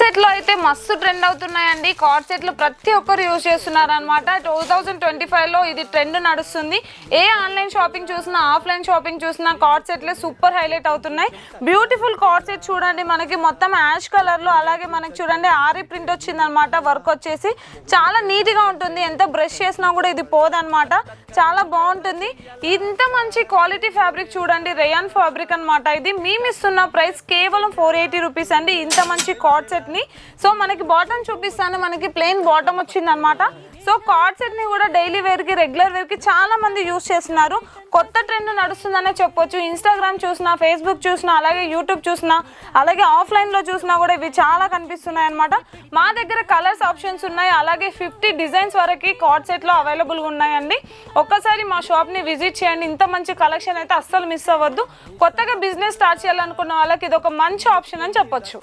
సెట్లో అయితే మస్తు ట్రెండ్ అవుతున్నాయండి. కార్డ్ సెట్లు ప్రతి ఒక్కరు యూజ్ చేస్తున్నారు అనమాట. 2025లో ఇది ట్రెండ్ నడుస్తుంది. ఏ ఆన్లైన్ షాపింగ్ చూసినా ఆఫ్లైన్ షాపింగ్ చూసినా కార్డ్ సెట్లే సూపర్ హైలైట్ అవుతున్నాయి. బ్యూటిఫుల్ కార్డ్ సెట్ చూడండి, మనకి మొత్తం యాష్ కలర్లో, అలాగే మనకి చూడండి ఆరీ ప్రింట్ వచ్చిందనమాట. వర్క్ వచ్చేసి చాలా నీట్గా ఉంటుంది. ఎంత బ్రష్ చేసినా కూడా ఇది పోదనమాట. చాలా బాగుంటుంది. ఇంత మంచి క్వాలిటీ ఫ్యాబ్రిక్ చూడండి, రేయాన్ ఫ్యాబ్రిక్ అనమాట. ఇది మేము ఇస్తున్న ప్రైస్ కేవలం 480 రూపీస్ అండి. ఇంత మంచి కార్డ్ సెట్ని. సో మనకి బాటమ్ చూపిస్తాను, మనకి ప్లెయిన్ బాటమ్ వచ్చిందనమాట. సో కార్డ్ సెట్ని కూడా డైలీ వేర్కి, రెగ్యులర్ వేర్కి చాలా మంది యూజ్ చేస్తున్నారు. కొత్త ట్రెండ్ నడుస్తుందనే చెప్పొచ్చు. ఇన్స్టాగ్రామ్ చూసినా, ఫేస్బుక్ చూసినా, అలాగే యూట్యూబ్ చూసినా, అలాగే ఆఫ్లైన్లో చూసినా కూడా ఇవి చాలా కనిపిస్తున్నాయి అనమాట. మా దగ్గర కలర్స్ ఆప్షన్స్ ఉన్నాయి, అలాగే 50 డిజైన్స్ వరకు కార్డ్ సెట్లో అవైలబుల్గా ఉన్నాయండి. ఒక్కసారి మా షాప్ని విజిట్ చేయండి. ఇంత మంచి కలెక్షన్ అయితే అస్సలు మిస్ అవ్వద్దు. కొత్తగా బిజినెస్ స్టార్ట్ చేయాలనుకున్న వాళ్ళకి ఇది ఒక మంచి ఆప్షన్ అని చెప్పొచ్చు.